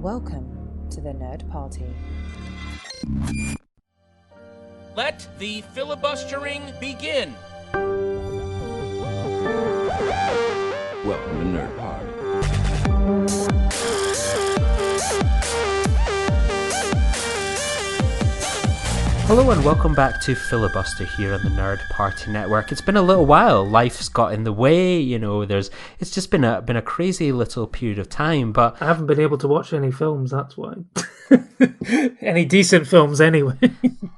Welcome to the Nerd Party. Let the filibustering begin. Welcome to Nerd Pod. Hello and welcome back to Filibuster here on the Nerd Party Network. It's been a little while. Life's got in the way, it's just been a crazy little period of time, but I haven't been able to watch any films, that's why. Any decent films anyway.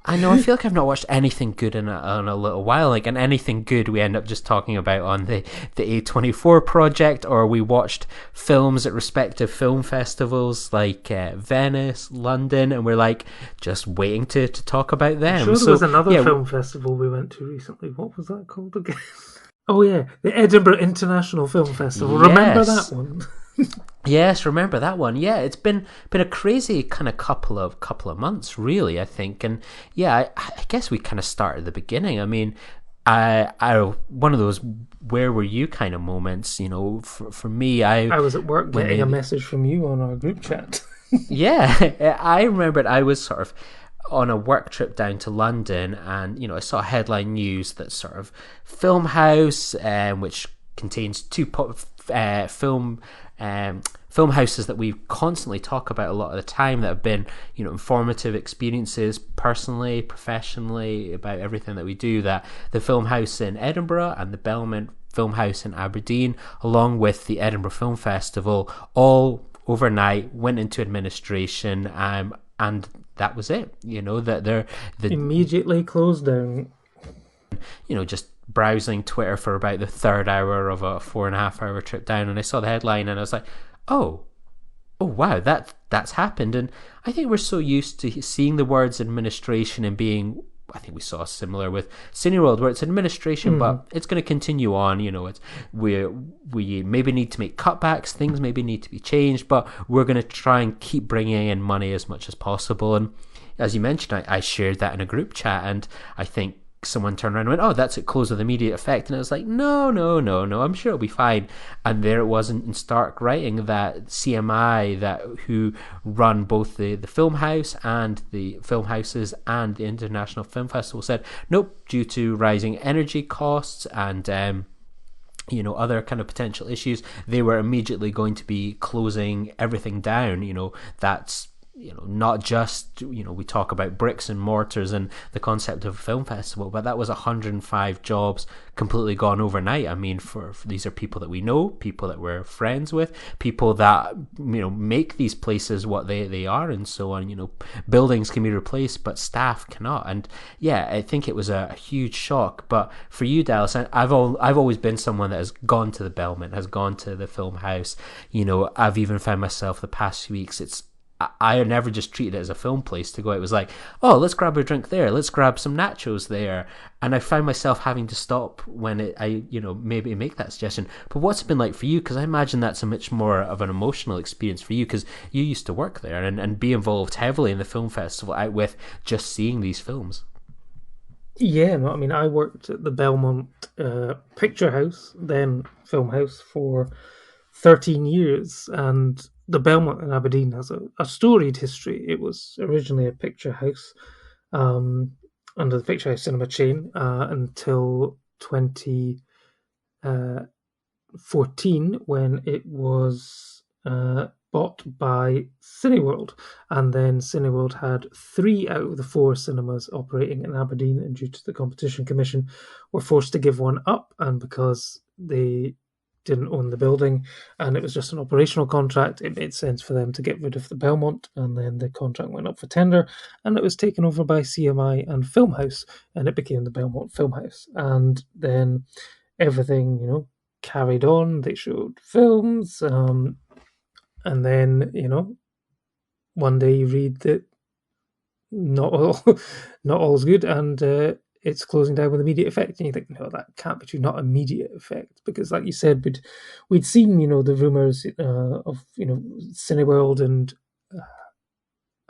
I know, I feel like I've not watched anything good in a little while, and anything good we end up just talking about on the A24 project, or we watched films at respective film festivals like Venice, London, and we're like just waiting to talk about them. I'm sure there was another film festival we went to recently. What was that called again? Oh yeah, the Edinburgh International Film Festival. Yes. Remember that one? Yes, remember that one. Yeah, it's been a crazy kind of couple of months, really, I think. And yeah, I guess we kind of start at the beginning. I mean, I one of those where were you kind of moments, for me, I was at work getting a message from you on our group chat. Yeah, I remembered I was sort of on a work trip down to London, and I saw headline news that sort of Filmhouse, which contains two film houses that we constantly talk about a lot of the time, that have been informative experiences personally, professionally, about everything that we do, that the Film House in Edinburgh and the Belmont Film House in Aberdeen, along with the Edinburgh Film Festival, all overnight went into administration, and that was it. That they're immediately closed down. Just browsing Twitter for about the third hour of a 4.5 hour trip down, and I saw the headline and I was like, oh wow, that's happened. And I think we're so used to seeing the words administration and being, I think we saw similar with Cineworld, where it's administration, but it's going to continue on. It's we maybe need to make cutbacks, things maybe need to be changed, but we're going to try and keep bringing in money as much as possible. And as you mentioned, I shared that in a group chat, and I think someone turned around and went, oh, that's at close with immediate effect. And I was like, no, I'm sure it'll be fine. And there it was in stark writing that CMI, who run both the film house and the film houses and the International Film Festival, said, nope, due to rising energy costs and other kind of potential issues, they were immediately going to be closing everything down. That's not just, we talk about bricks and mortars and the concept of a film festival, but that was 105 jobs completely gone overnight. I mean, for these are people that we know, people that we're friends with, people that, make these places what they are and so on. Buildings can be replaced, but staff cannot. And yeah, I think it was a huge shock. But for you, Dallas, I've always been someone that has gone to the Belmont, has gone to the film house. I've even found myself the past few weeks, I never just treated it as a film place to go. It was like, oh, let's grab a drink there, let's grab some nachos there, and I found myself having to stop when I maybe make that suggestion. But what's it been like for you? Because I imagine that's a much more of an emotional experience for you, because you used to work there and be involved heavily in the film festival, out with just seeing these films. Yeah, no, I mean, I worked at the Belmont Picture House, then Film House, for 13 years, and the Belmont in Aberdeen has a storied history. It was originally a picture house under the Picture House cinema chain until 2014, when it was bought by Cineworld. And then Cineworld had 3 out of the 4 cinemas operating in Aberdeen, and due to the Competition Commission, were forced to give one up. And because they didn't own the building and it was just an operational contract, it made sense for them to get rid of the Belmont, and then the contract went up for tender and it was taken over by CMI and Filmhouse, and it became the Belmont Filmhouse. And then everything carried on. They showed films, and then one day you read that not all's good, and it's closing down with immediate effect, and you think, no, that can't be true, not immediate effect, because like you said, we'd seen the rumours of Cineworld and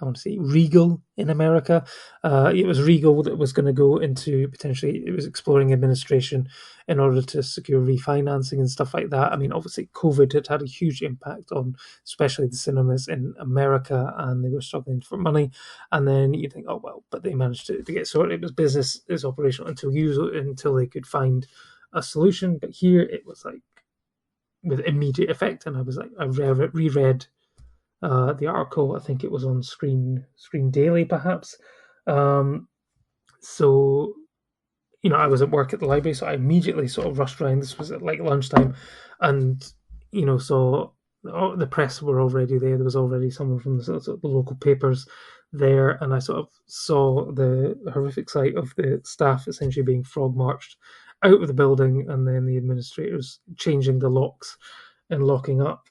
I want to say Regal in America. It was Regal that was going to go into potentially, it was exploring administration in order to secure refinancing and stuff like that. I mean, obviously, COVID had a huge impact on especially the cinemas in America, and they were struggling for money. And then you think, oh, well, but they managed to get sorted. It was business is operational until they could find a solution. But here it was like with immediate effect. And I was like, I reread the article. I think it was on Screen Daily, perhaps. So, I was at work at the library, so I immediately sort of rushed around. This was at like lunchtime, and saw the press were already there. There was already someone from the local papers there, and I sort of saw the horrific sight of the staff essentially being frog marched out of the building, and then the administrators changing the locks and locking up.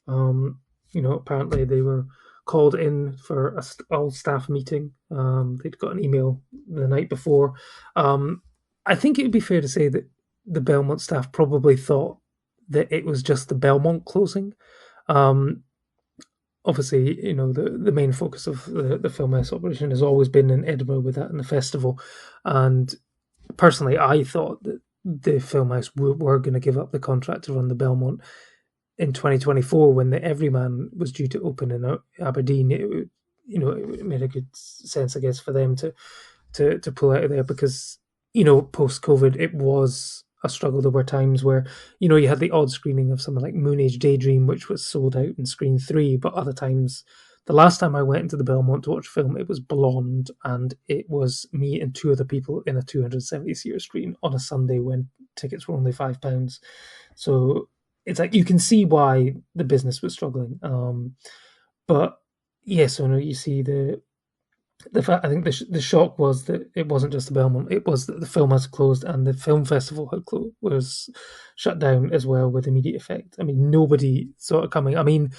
Apparently they were called in for a all staff meeting. They'd got an email the night before. I think it would be fair to say that the Belmont staff probably thought that it was just the Belmont closing. Obviously, the main focus of the Filmhouse operation has always been in Edinburgh with that and the festival. And personally, I thought that the Filmhouse were going to give up the contract to run the Belmont in 2024 when the Everyman was due to open in Aberdeen. It made a good sense, I guess, for them to pull out of there because, post-COVID, it was a struggle. There were times where, you had the odd screening of something like Moon Age Daydream, which was sold out in Screen 3, but other times, the last time I went into the Belmont to watch a film, it was Blonde, and it was me and two other people in a 270-seater screen on a Sunday when tickets were only £5. So it's like you can see why the business was struggling. But yes, you see the fact. I think the shock was that it wasn't just the Belmont; it was that the film has closed and the film festival was shut down as well with immediate effect. I mean, nobody saw it coming. I mean,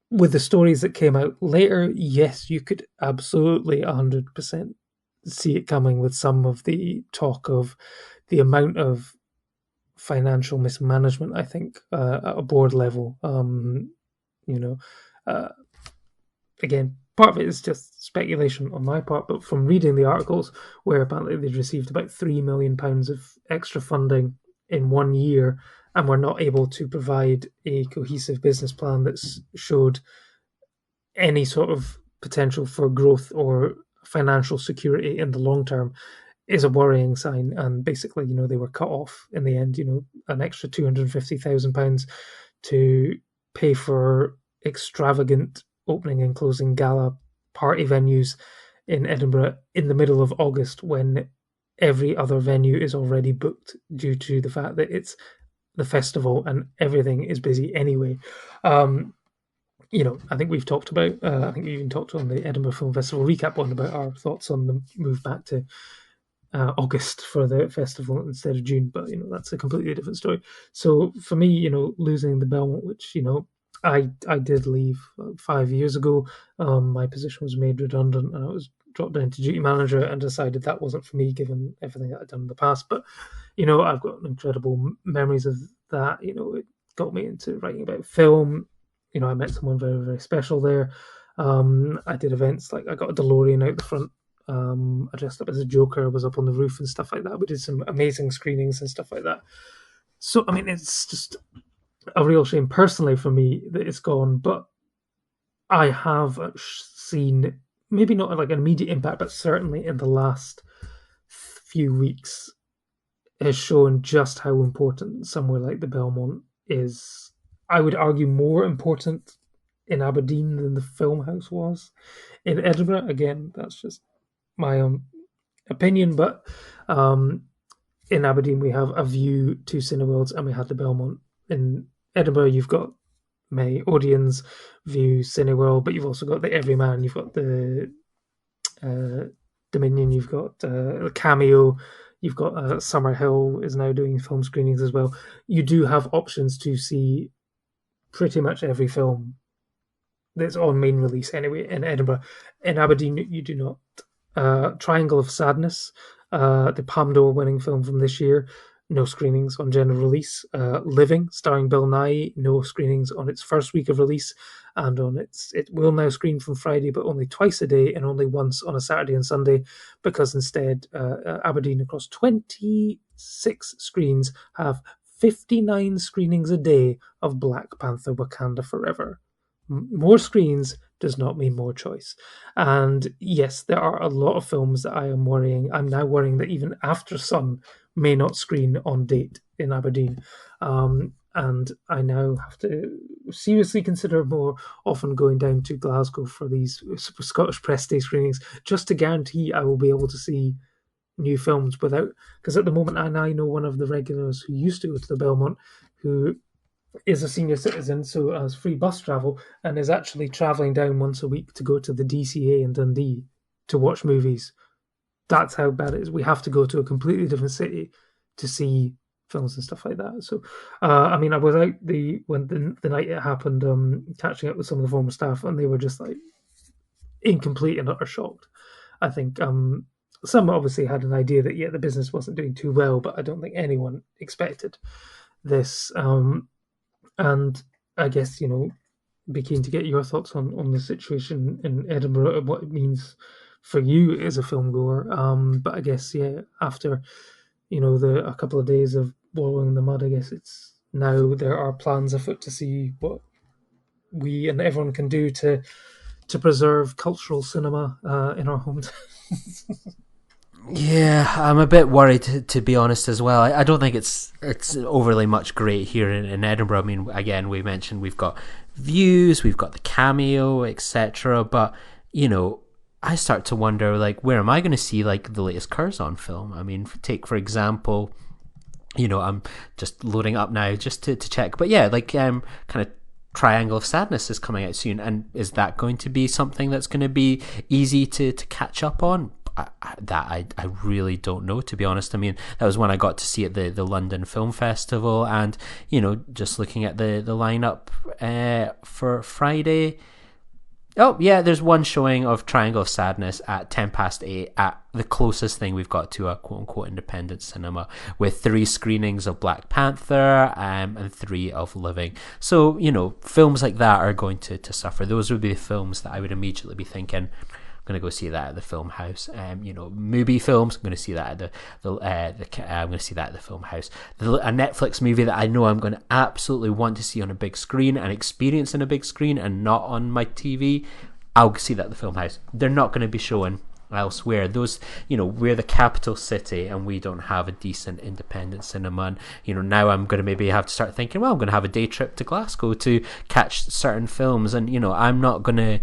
with the stories that came out later, yes, you could absolutely 100% see it coming. With some of the talk of the amount of financial mismanagement, I think, at a board level. Again, part of it is just speculation on my part, but from reading the articles, where apparently they'd received about £3 million of extra funding in 1 year and were not able to provide a cohesive business plan that showed any sort of potential for growth or financial security in the long term, is a worrying sign. And basically, they were cut off in the end, an extra £250,000 to pay for extravagant opening and closing gala party venues in Edinburgh in the middle of August when every other venue is already booked due to the fact that it's the festival and everything is busy anyway. I think we've talked about, I think we even talked on the Edinburgh Film Festival recap one about our thoughts on the move back to August for the festival instead of June, but that's a completely different story. So for me, losing the Belmont, which I did leave 5 years ago. My position was made redundant, and I was dropped down to duty manager, and decided that wasn't for me, given everything that I'd done in the past. But I've got incredible memories of that. It got me into writing about film. I met someone very, very special there. I did events like I got a DeLorean out the front. I dressed up as a Joker. I was up on the roof and stuff like that. We did some amazing screenings and stuff like that. So, I mean, it's just a real shame personally for me that it's gone, but I have seen, maybe not like an immediate impact, but certainly in the last few weeks has shown just how important somewhere like the Belmont is. I would argue more important in Aberdeen than the Filmhouse was in Edinburgh. Again, that's just my own opinion, but in Aberdeen we have a view to Cineworlds and we had the Belmont. In Edinburgh you've got many Odeons, View, Cineworld, but you've also got the Everyman, you've got the Dominion, you've got Cameo, you've got Summerhill is now doing film screenings as well. You do have options to see pretty much every film that's on main release anyway in Edinburgh. In Aberdeen you do not. Triangle of Sadness, the Palme d'Or winning film from this year, no screenings on general release. Living, starring Bill Nye, no screenings on its first week of release, and it will now screen from Friday, but only twice a day and only once on a Saturday and Sunday, because instead Aberdeen, across 26 screens, have 59 screenings a day of Black Panther: Wakanda Forever. More screens does not mean more choice. And yes, there are a lot of films that I am worrying. I'm now worrying that even After Sun may not screen on date in Aberdeen. And I now have to seriously consider more often going down to Glasgow for these Scottish Press Day screenings, just to guarantee I will be able to see new films without, because at the moment I know one of the regulars who used to go to the Belmont, who is a senior citizen, so has free bus travel, and is actually travelling down once a week to go to the DCA in Dundee to watch movies. That's how bad it is. We have to go to a completely different city to see films and stuff like that. So, I mean, I was out the night it happened, catching up with some of the former staff, and they were just like incomplete and utter shocked. I think some obviously had an idea that the business wasn't doing too well, but I don't think anyone expected this. And I guess, be keen to get your thoughts on the situation in Edinburgh and what it means for you as a film goer. But I guess, after, a couple of days of wallowing in the mud, I guess it's now there are plans afoot to see what we and everyone can do to preserve cultural cinema in our hometowns. Yeah, I'm a bit worried, to be honest, as well. I don't think it's overly much great here in Edinburgh. I mean, again, we mentioned we've got Views, we've got the Cameo, etc. But, I start to wonder, where am I going to see, the latest Curzon film? I mean, take, for example, I'm just loading up now just to check. But yeah, kind of Triangle of Sadness is coming out soon. And is that going to be something that's going to be easy to catch up on? I really don't know, to be honest. I mean, that was when I got to see at the London Film Festival, and just looking at the lineup for Friday. Oh yeah, there's one showing of Triangle of Sadness at 8:10 at the closest thing we've got to a quote unquote independent cinema, with 3 screenings of Black Panther and 3 of Living. So films like that are going to suffer. Those would be the films that I would immediately be thinking, I'm going to go see that at the film house. Movie films, I'm going to see that at I'm going to see that at the film house. A Netflix movie that I know I'm going to absolutely want to see on a big screen and experience in a big screen and not on my TV, I'll see that at the film house. They're not going to be showing elsewhere. Those, we're the capital city and we don't have a decent independent cinema. And, now I'm going to maybe have to start thinking, well, I'm going to have a day trip to Glasgow to catch certain films. And, I'm not going to,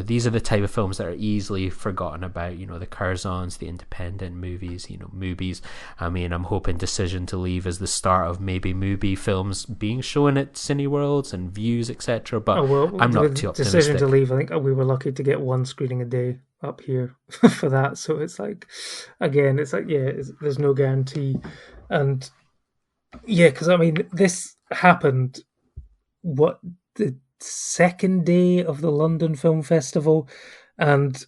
these are the type of films that are easily forgotten about, the Curzons, the independent movies, movies. I mean, I'm hoping Decision to Leave is the start of maybe movie films being shown at Cineworlds and Views, etc. But I'm not too optimistic. Decision to Leave, I think we were lucky to get one screening a day up here for that, so it's there's no guarantee. And because I mean, this happened the second day of the London Film Festival, and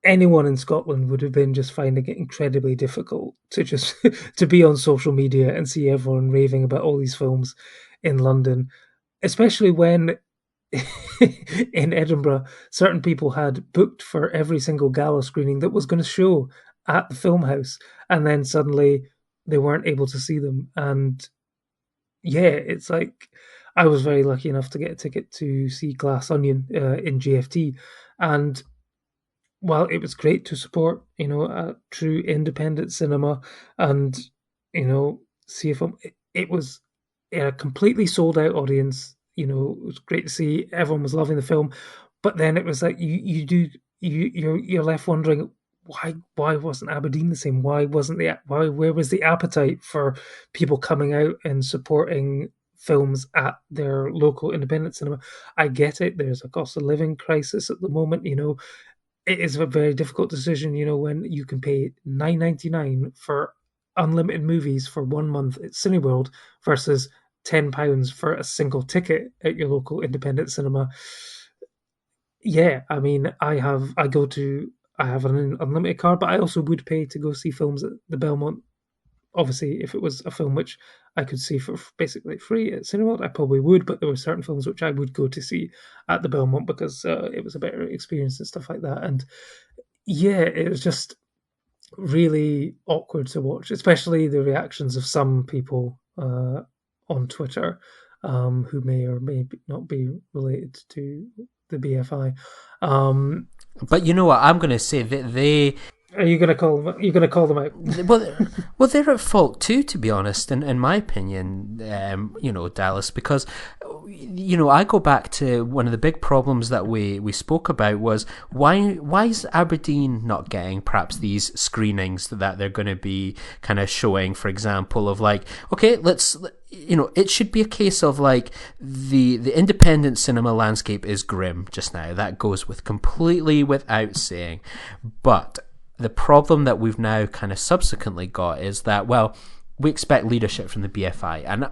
anyone in Scotland would have been just finding it incredibly difficult to just to be on social media and see everyone raving about all these films in London, especially when in Edinburgh, certain people had booked for every single gala screening that was going to show at the film house, and then suddenly they weren't able to see them. And it's I was very lucky enough to get a ticket to see Glass Onion in GFT, and while it was great to support a true independent cinema and see a film, it was a completely sold out audience. It was great to see everyone was loving the film, but then it was you're left wondering why wasn't Aberdeen the same? Where was the appetite for people coming out and supporting films at their local independent cinema? I get it. There's a cost of living crisis at the moment. It is a very difficult decision. When you can pay $9.99 for unlimited movies for 1 month at Cineworld versus £10 for a single ticket at your local independent cinema. I mean, I have an unlimited card, but I also would pay to go see films at the Belmont obviously, if it was a film which I could see for basically free at Cineworld, I probably would. But there were certain films which I would go to see at the Belmont because it was a better experience and stuff like that. And yeah, it was just really awkward to watch, especially the reactions of some people on Twitter who may or may not be related to the BFI. But you know what? I'm going to say that they. Are you going to call them? You're going to call them out? Well, they're at fault too, to be honest. In my opinion, Dallas, because I go back to one of the big problems that we spoke about was why is Aberdeen not getting perhaps these screenings that they're going to be kind of showing, for example, of like, okay, it should be a case of like the independent cinema landscape is grim just now. That goes completely without saying, but the problem that we've now kind of subsequently got is that, well, we expect leadership from the BFI. And,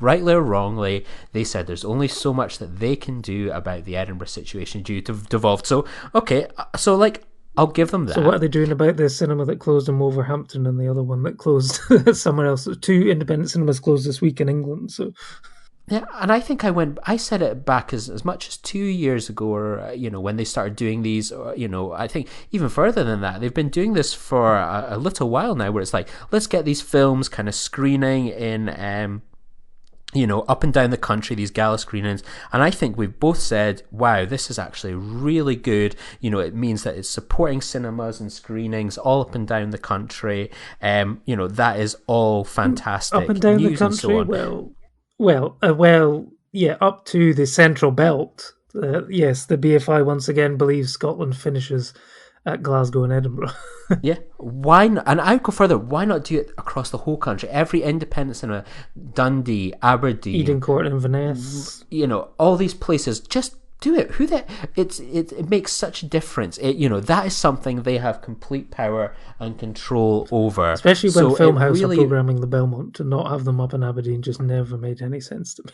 rightly or wrongly, they said there's only so much that they can do about the Edinburgh situation due to devolved. So, okay, I'll give them that. So what are they doing about the cinema that closed in Wolverhampton and the other one that closed somewhere else? 2 independent cinemas closed this week in England, so... Yeah, and I think I said it back as much as 2 years ago, or when they started doing these, I think even further than that. They've been doing this for a little while now, where it's like, let's get these films kind of screening in, up and down the country, these gala screenings. And I think we've both said, wow, this is actually really good. It means that it's supporting cinemas and screenings all up and down the country. That is all fantastic. Up and down news the country, and so on. Yeah, up to the Central Belt. Yes, the BFI once again believes Scotland finishes at Glasgow and Edinburgh. Yeah, why not? And I'd go further. Why not do it across the whole country? Every independent cinema, Dundee, Aberdeen, Edencourt, Inverness. All these places. Just do it. It makes such a difference. That is something they have complete power and control over. Especially when Filmhouse are programming the Belmont, to not have them up in Aberdeen just never made any sense to me.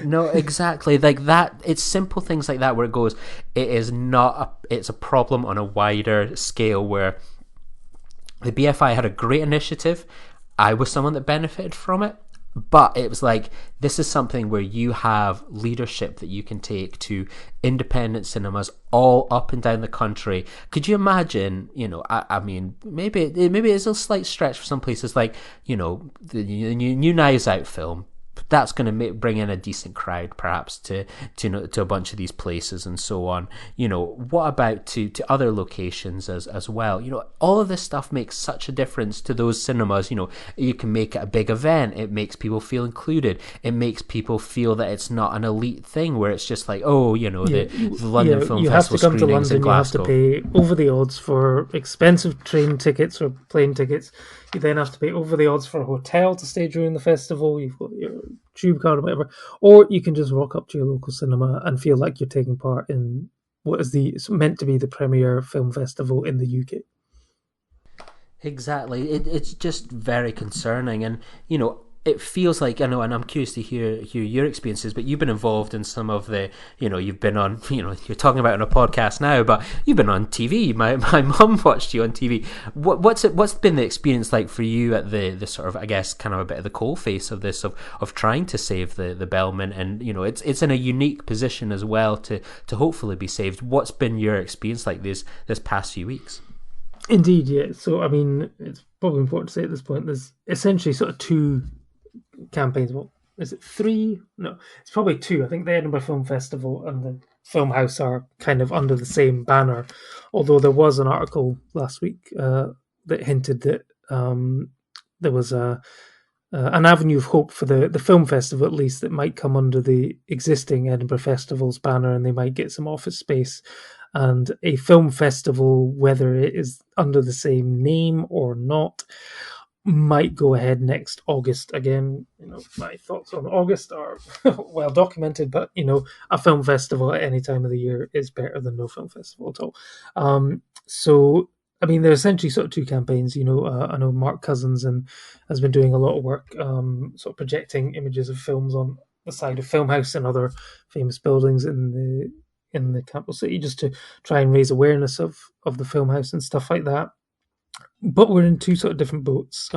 No, exactly. Like that, it's simple things like that where it goes, it's a problem on a wider scale where the BFI had a great initiative. I was someone that benefited from it. But it was like, this is something where you have leadership that you can take to independent cinemas all up and down the country. Could you imagine, I mean, maybe it's a slight stretch for some places, like, the new Knives Out film. That's going to bring in a decent crowd, perhaps, to a bunch of these places and so on. What about to other locations as well? All of this stuff makes such a difference to those cinemas. You can make it a big event. It makes people feel included. It makes people feel that it's not an elite thing where it's just like, the London Film Festival screenings in Glasgow. You have to come to London. You have to pay over the odds for expensive train tickets or plane tickets. You then have to pay over the odds for a hotel to stay during the festival. You've got your tube card or whatever. Or you can just rock up to your local cinema and feel like you're taking part in what is meant to be the premier film festival in the UK. Exactly. It's just very concerning. And, it feels like, I know, and I'm curious to hear your experiences, but you've been involved in some of the, you've been on, you're talking about it on a podcast now, but you've been on TV. My mum watched you on TV. What's been the experience like for you at the sort of, I guess, kind of a bit of the coalface of this, of trying to save the Belmont, and, it's in a unique position as well to hopefully be saved. What's been your experience like this past few weeks? Indeed, yeah. So, I mean, it's probably important to say at this point, there's essentially sort of 2 campaigns. Well, is it 3? No, it's probably 2. I think the Edinburgh Film Festival and the Filmhouse are kind of under the same banner, although there was an article last week that hinted that there was an avenue of hope for the film festival, at least, that might come under the existing Edinburgh Festival's banner, and they might get some office space. And a film festival, whether it is under the same name or not, might go ahead next August. Again, my thoughts on August are well documented, but a film festival at any time of the year is better than no film festival at all. So, I mean, there's essentially sort of 2 campaigns. I know Mark Cousins has been doing a lot of work, sort of projecting images of films on the side of Filmhouse and other famous buildings in the capital city, just to try and raise awareness of the Filmhouse and stuff like that. But we're in two sort of different boats.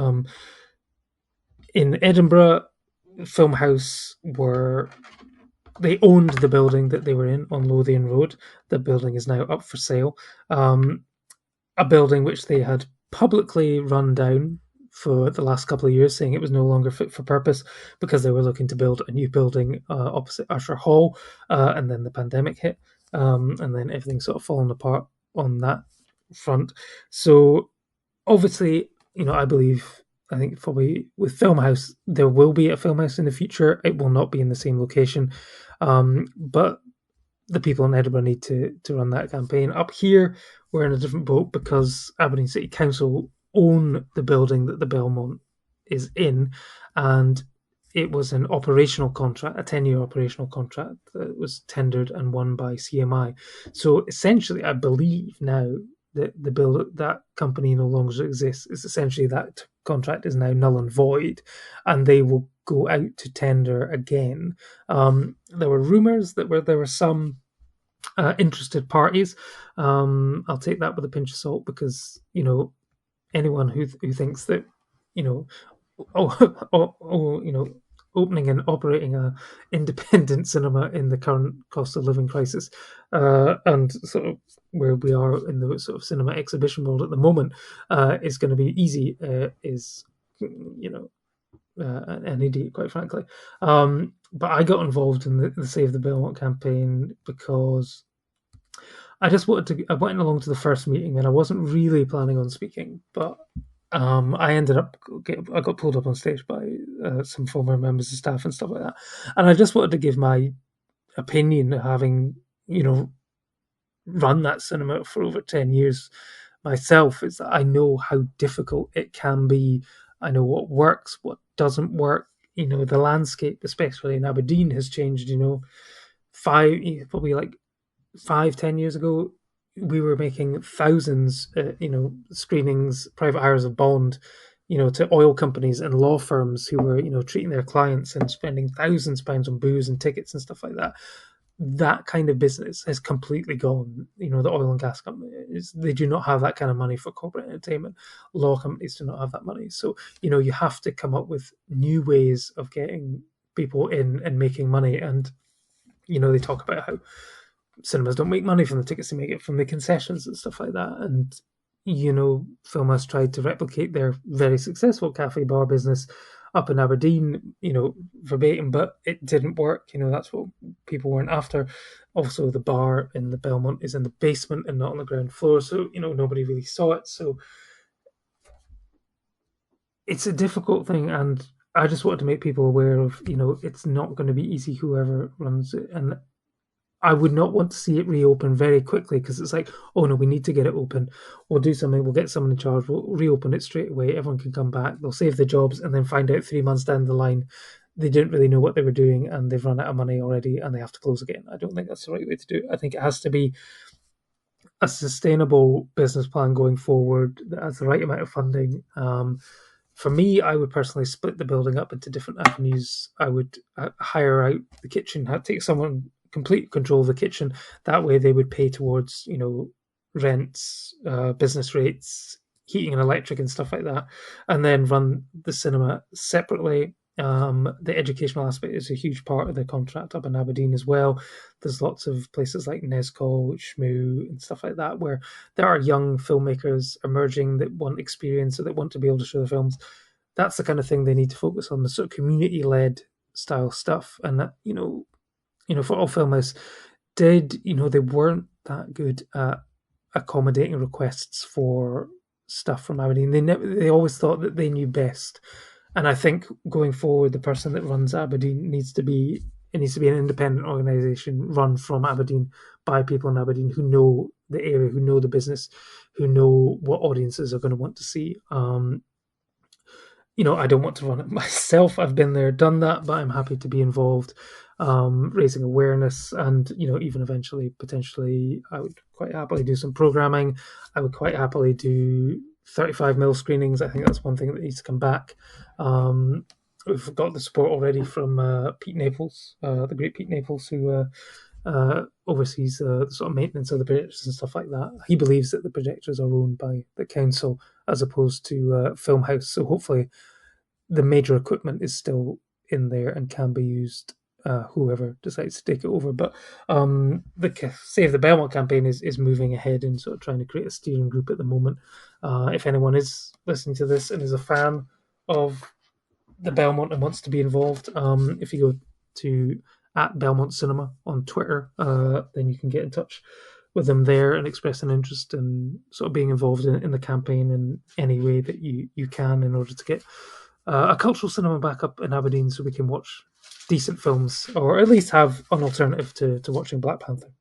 In Edinburgh, Filmhouse they owned the building that they were in on Lothian Road. The building is now up for sale. A building which they had publicly run down for the last couple of years, saying it was no longer fit for purpose because they were looking to build a new building opposite Usher Hall, and then the pandemic hit, and then everything sort of fallen apart on that front. So obviously, I think probably with Filmhouse, there will be a Filmhouse in the future. It will not be in the same location, but the people in Edinburgh need to run that campaign. Up here, we're in a different boat because Aberdeen City Council own the building that the Belmont is in, and it was an operational contract, a 10-year operational contract that was tendered and won by CMI. So essentially, I believe now that that company no longer exists. It's essentially that contract is now null and void, and they will go out to tender again. There were rumours that there were some interested parties. I'll take that with a pinch of salt because anyone who thinks that opening and operating a independent cinema in the current cost of living crisis, and sort of where we are in the sort of cinema exhibition world at the moment, is going to be easy, is an idiot, quite frankly. But I got involved in the Save the Belmont campaign because I went along to the first meeting and I wasn't really planning on speaking, but I got pulled up on stage by some former members of staff and stuff like that. And I just wanted to give my opinion, having, run that cinema for over 10 years myself, is that I know how difficult it can be. I know what works, what doesn't work. The landscape, especially in Aberdeen, has changed. Probably like 5-10 years ago, we were making thousands, screenings, private hires of Bond, to oil companies and law firms who were, treating their clients and spending thousands of pounds on booze and tickets and stuff like that. That kind of business has completely gone. The oil and gas companies, they do not have that kind of money for corporate entertainment. Law companies do not have that money. So, you have to come up with new ways of getting people in and making money. And, they talk about how cinemas don't make money from the tickets, they make it from the concessions and stuff like that. And, Filmhouse tried to replicate their very successful cafe bar business up in Aberdeen, verbatim, but it didn't work. That's what people weren't after. Also, the bar in the Belmont is in the basement and not on the ground floor, so nobody really saw it. So it's a difficult thing, and I just wanted to make people aware of, it's not going to be easy whoever runs it. And I would not want to see it reopen very quickly because it's like, oh no, we need to get it open. We'll do something, we'll get someone in charge, we'll reopen it straight away, everyone can come back, they'll save the jobs, and then find out 3 months down the line they didn't really know what they were doing and they've run out of money already and they have to close again. I don't think that's the right way to do it. I think it has to be a sustainable business plan going forward that has the right amount of funding. For me, I would personally split the building up into different avenues. I would hire out the kitchen, take someone complete control of the kitchen. That way they would pay towards, rents, business rates, heating and electric and stuff like that, and then run the cinema separately. The educational aspect is a huge part of the contract up in Aberdeen as well. There's lots of places like Nesco, Shmoo and stuff like that where there are young filmmakers emerging that want experience, or that want to be able to show their films. That's the kind of thing they need to focus on, the sort of community-led style stuff. And that, for all Filmhouse did, they weren't that good at accommodating requests for stuff from Aberdeen. They always thought that they knew best. And I think going forward, the person that runs Aberdeen needs to be an independent organisation run from Aberdeen by people in Aberdeen who know the area, who know the business, who know what audiences are going to want to see. I don't want to run it myself. I've been there, done that, but I'm happy to be involved, raising awareness, and even eventually, potentially, I would quite happily do some programming. I would quite happily do 35mm screenings. I think that's one thing that needs to come back. We've got the support already from Pete Naples, the great Pete Naples, who oversees the sort of maintenance of the projectors and stuff like that. He believes that the projectors are owned by the council as opposed to Filmhouse. So hopefully the major equipment is still in there and can be used, whoever decides to take it over. But the Save the Belmont campaign is moving ahead and sort of trying to create a steering group at the moment. If anyone is listening to this and is a fan of the Belmont and wants to be involved, if you go to @Belmont Cinema on Twitter, then you can get in touch with them there and express an interest in sort of being involved in the campaign in any way that you can, in order to get a cultural cinema back up in Aberdeen so we can watch decent films, or at least have an alternative to watching Black Panther.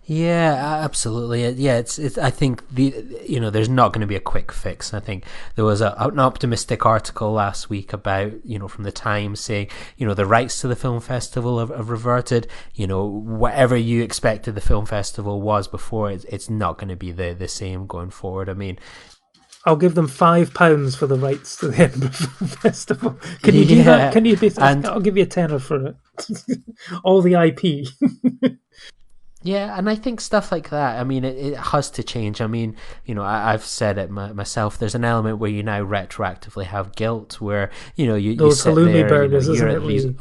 Yeah, absolutely. Yeah, it's. I think there's not going to be a quick fix. I think there was an optimistic article last week about, from the Times saying, the rights to the film festival have reverted. Whatever you expected the film festival was before, it's not going to be the same going forward. I mean, I'll give them £5 for the rights to the Edinburgh Film Festival. Can you do that? Can you I'll give you a tenner for it. All the IP. Yeah, and I think stuff like that, I mean, it has to change. I mean, I've said it myself, there's an element where you now retroactively have guilt, where, you sit halloumi there, burgers, isn't it, Lee?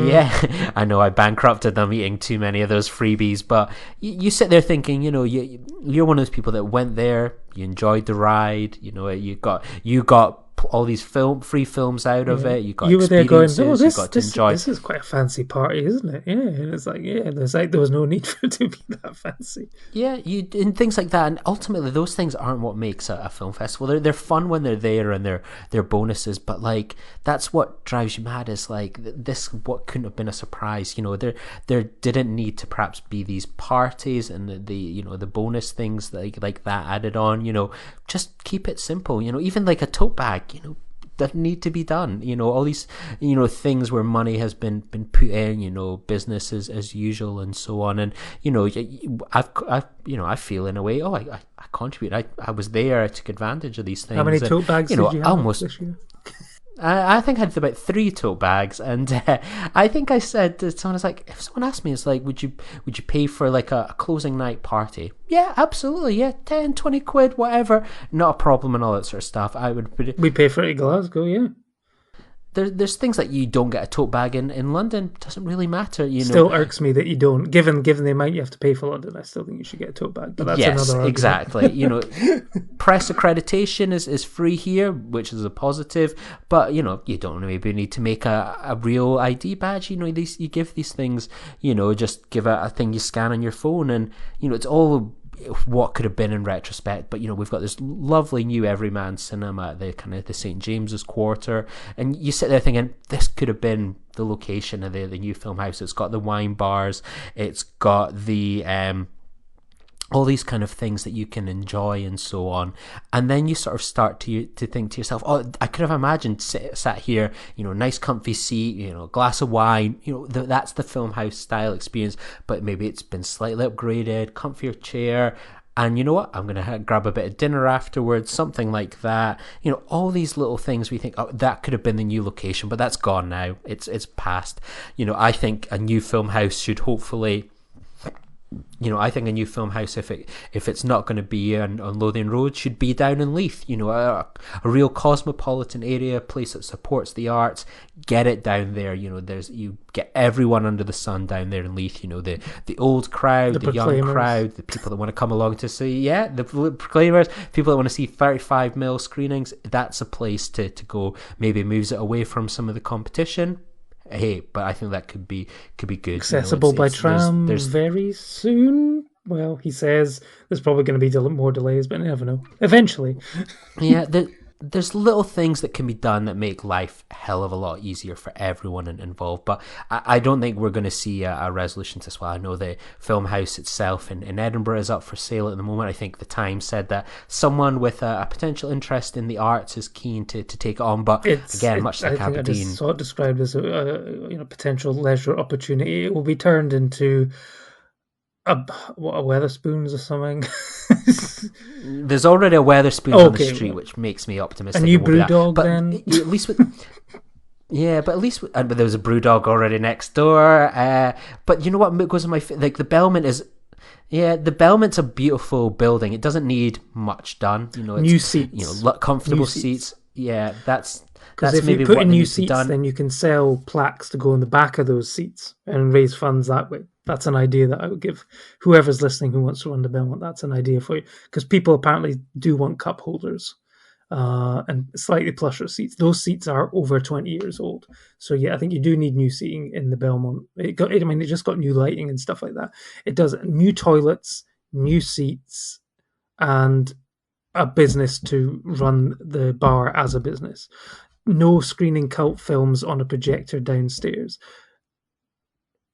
Yeah, I know, I bankrupted them eating too many of those freebies, but you sit there thinking, you're one of those people that went there, you enjoyed the ride, you got all these free films out of it. You were there going, oh, this is quite a fancy party, isn't it? Yeah, and it's like, there was no need for it to be that fancy. Yeah, and things like that, and ultimately those things aren't what makes a film festival. They're fun when they're there and they're bonuses, but like that's what drives you mad. Is like this, what couldn't have been a surprise. There didn't need to perhaps be these parties and the bonus things like that added on. Just keep it simple. Even like a tote bag. That need to be done. All these things where money has been put in. Business as usual and so on. And I feel in a way. Oh, I contribute. I was there. I took advantage of these things. How many tote bags did you have this year? I think I had about 3 tote bags, and I think I said to someone, it's like, if someone asked me, it's like, would you pay for like a closing night party? Yeah, absolutely, yeah, 10, 20 quid, whatever, not a problem, and all that sort of stuff. We pay for it in Glasgow, yeah. There's things like you don't get a tote bag in London. Doesn't really matter. Still irks me that you don't. Given the amount you have to pay for London, I still think you should get a tote bag. But that's another argument. Exactly. Press accreditation is free here, which is a positive. But you don't maybe need to make a real ID badge. You give these things. Just give a thing you scan on your phone, and it's all what could have been in retrospect. But we've got this lovely new everyman cinema at the St James's Quarter, and you sit there thinking this could have been the location of the new film house. It's got the wine bars, it's got the all these kind of things that you can enjoy and so on. And then you sort of start to think to yourself, oh, I could have imagined sat here, nice comfy seat, glass of wine, that's the film house style experience, but maybe it's been slightly upgraded, comfier chair, and you know what, I'm going to grab a bit of dinner afterwards, something like that. All these little things we think, oh, that could have been the new location, but that's gone now. It's past. I think a new film house should hopefully... I think a new film house, if it's not going to be on Lothian Road, should be down in Leith. A real cosmopolitan area, a place that supports the arts. Get it down there. You get everyone under the sun down there in Leith. The old crowd, the young crowd, the people that want to come along to see, the Proclaimers, people that want to see 35mm screenings. That's a place to go. Maybe moves it away from some of the competition. Hey, but I think that could be good. Accessible by tram very soon. Well, he says there's probably going to be more delays, but you never know. Eventually. Yeah, there's little things that can be done that make life a hell of a lot easier for everyone involved. But I don't think we're going to see a resolution to this. Well, I know the film house itself in Edinburgh is up for sale at the moment. I think the Times said that someone with a potential interest in the arts is keen to take it on. But much like Aberdeen, I just saw it described as a potential leisure opportunity. It will be turned into a Weatherspoons or something. There's already a Weatherspoons on the street, which makes me optimistic. A new Brewdog, then. At least with Yeah, but at least but there was a BrewDog already next door. But you know what goes in my like the Belmont is. Yeah, the Belmont's a beautiful building. It doesn't need much done. You know, it's, new seats, comfortable seats. Yeah, that's because if maybe you put what in new needs to be seats, done. then you can sell plaques to go in the back of those seats and raise funds that way. That's an idea that I would give whoever's listening who wants to run the Belmont. That's an idea for you, because people apparently do want cup holders and slightly plusher seats. Those seats are over 20 years old. So yeah, I think you do need new seating in the Belmont. It just got new lighting and stuff like that. It does new toilets, new seats, and a business to run the bar as a business. No screening cult films on a projector downstairs.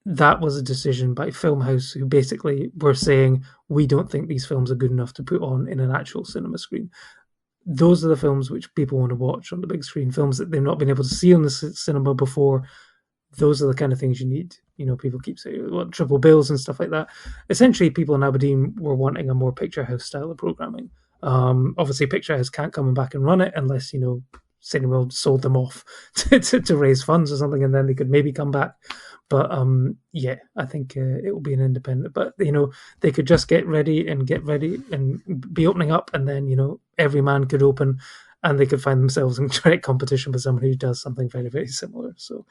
That was a decision by Filmhouse, who basically were saying, we don't think these films are good enough to put on in an actual cinema screen. Those are the films which people want to watch on the big screen, films that they've not been able to see on the cinema before. Those are the kind of things you need. You know, people keep saying, what, triple bills and stuff like that. Essentially, people in Aberdeen were wanting a more Picture House style of programming. Obviously, Picture House can't come back and run it unless, Cineworld sold them off to raise funds or something, and then they could maybe come back. But yeah, I think it will be an independent. But they could just get ready and be opening up, and then every man could open, and they could find themselves in direct competition with someone who does something very, very similar. So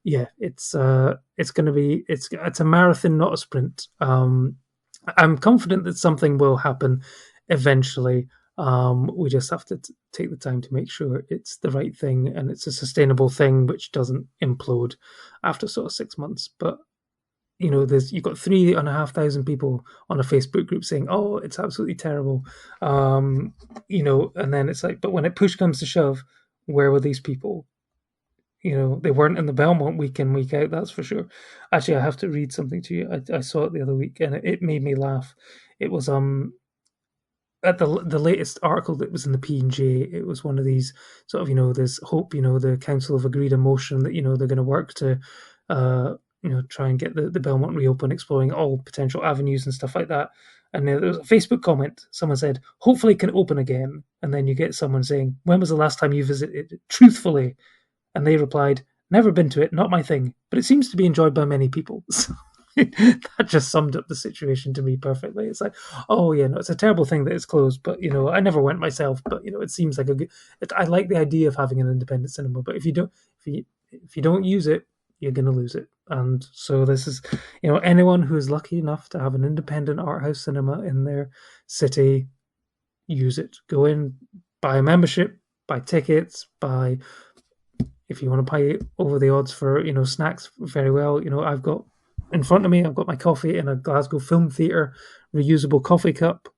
yeah, it's going to be it's a marathon, not a sprint. I'm confident that something will happen eventually. We just have to take the time to make sure it's the right thing and it's a sustainable thing which doesn't implode after sort of 6 months. But you've got 3,500 people on a Facebook group saying, "Oh, it's absolutely terrible," and then it's like, but when it push comes to shove, where were these people? They weren't in the Belmont week in, week out, that's for sure. Actually, I have to read something to you. I saw it the other week and it made me laugh. It was at the latest article that was in the P&J, it was one of these sort of, there's hope, the council have agreed a motion that, they're going to work to, try and get the Belmont reopen, exploring all potential avenues and stuff like that. And there was a Facebook comment. Someone said, hopefully it can open again. And then you get someone saying, when was the last time you visited? Truthfully. And they replied, never been to it, not my thing, but it seems to be enjoyed by many people. So that just summed up the situation to me perfectly. It's like, oh yeah, no, it's a terrible thing that it's closed, but I never went myself, but it seems like I like the idea of having an independent cinema, but if you don't use it, you're going to lose it. And so this is, anyone who is lucky enough to have an independent art house cinema in their city, use it. Go in, buy a membership, buy tickets, if you want to pay over the odds for snacks, very well. I've got in front of me, I've got my coffee in a Glasgow Film Theatre reusable coffee cup.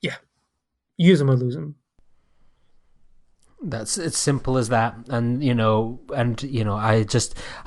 Yeah, use them or lose them. That's it's simple as that, and I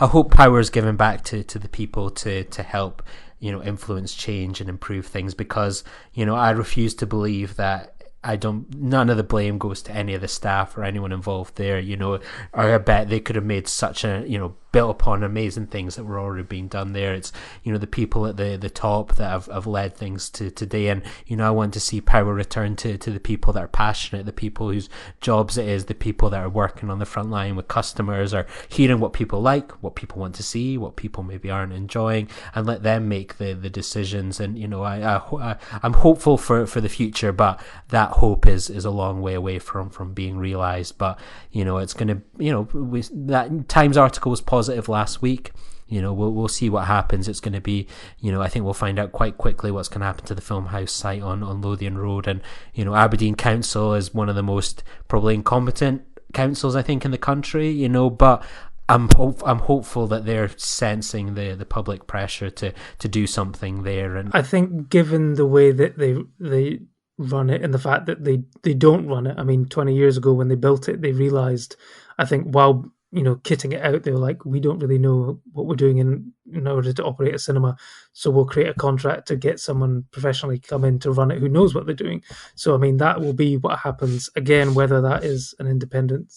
hope power is given back to the people to help influence change and improve things, because I refuse to believe that none of the blame goes to any of the staff or anyone involved there, or I bet they could have made such a, built upon amazing things that were already being done there. It's, the people at the top that have led things to today. And, I want to see power return to the people that are passionate, the people whose jobs it is, the people that are working on the front line with customers, or hearing what people like, what people want to see, what people maybe aren't enjoying, and let them make the decisions. And, I'm hopeful for the future, but that hope is a long way away from being realised. But, it's going to, that Times article was positive last week. We'll see what happens. It's going to be, I think we'll find out quite quickly what's going to happen to the Filmhouse site on Lothian Road. And, Aberdeen Council is one of the most probably incompetent councils, I think, in the country, but I'm hopeful that they're sensing the public pressure to do something there. And I think given the way that they run it and the fact that they don't run it, I mean, 20 years ago when they built it, they realised, I think, while kitting it out, they were like, we don't really know what we're doing in order to operate a cinema, so we'll create a contract to get someone professionally come in to run it who knows what they're doing. So I mean, that will be what happens again, whether that is an independent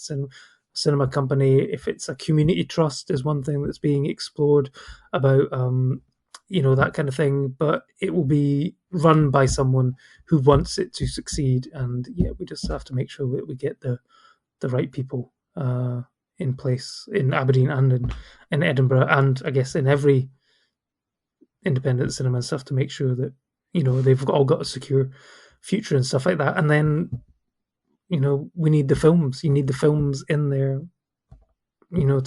cinema company, if it's a community trust is one thing that's being explored about, that kind of thing, but it will be run by someone who wants it to succeed. And yeah, we just have to make sure that we get the right people in place in Aberdeen and in Edinburgh, and I guess in every independent cinema and stuff, to make sure that, you know, they've all got a secure future and stuff like that. And then, you know, we need the films. You need the films in there, you know,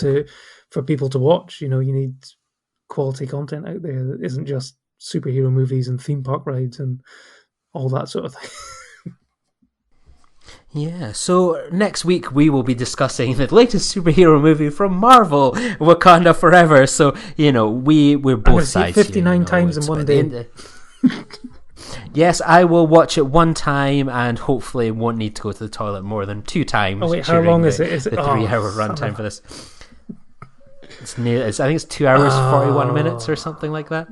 for people to watch. You know, you need quality content out there that isn't just superhero movies and theme park rides and all that sort of thing. Yeah, so next week we will be discussing the latest superhero movie from Marvel, Wakanda Forever. So, you know, we're both sides 59 here, you know, times in one day. Yes, I will watch it one time and hopefully won't need to go to the toilet more than 2 times. Oh wait, how long is it? Is it the 3-hour runtime for this? I think it's 2 hours 41 minutes or something like that.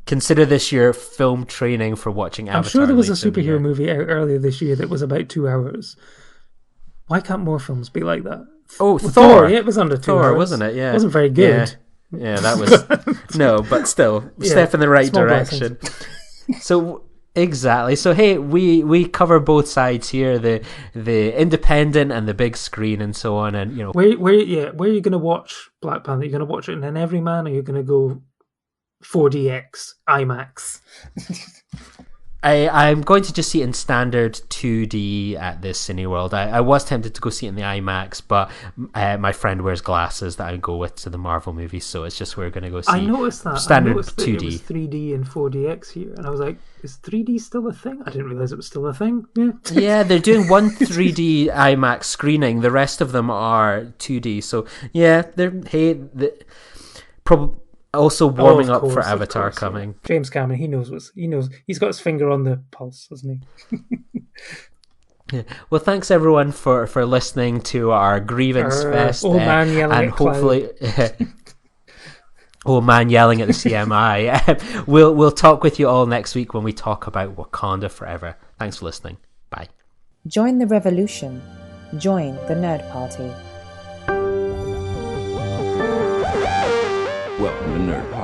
Consider this your film training for watching Avatar. I'm sure there was a superhero movie out earlier this year that was about 2 hours. Why can't more films be like that? Oh, Thor! Yeah, it was under 2 hours, wasn't it? Yeah, it wasn't very good. Yeah, that was no, but still, step in the right direction. So exactly. So hey, we cover both sides here: the independent and the big screen, and so on. And you know, where are you going to watch Black Panther? You're going to watch it in an Everyman, or you're going to go 4DX IMAX? I'm going to just see it in standard 2D at this Cineworld. I was tempted to go see it in the IMAX, but my friend wears glasses that I go with to the Marvel movies, so it's just we're going to go see. I noticed that standard I noticed that 2D. It was 3D and 4DX here, and I was like, "Is 3D still a thing?" I didn't realize it was still a thing. Yeah, yeah, they're doing one 3D IMAX screening. The rest of them are 2D. So yeah, probably. Also warming up for Avatar coming. Yeah. James Cameron, he knows. He's got his finger on the pulse, hasn't he? Yeah. Well, thanks everyone for listening to our grievance fest. Old man yelling and at hopefully, old man yelling at the CMI. We'll talk with you all next week when we talk about Wakanda Forever. Thanks for listening. Bye. Join the revolution. Join the Nerd Party. Welcome to Nerd Party.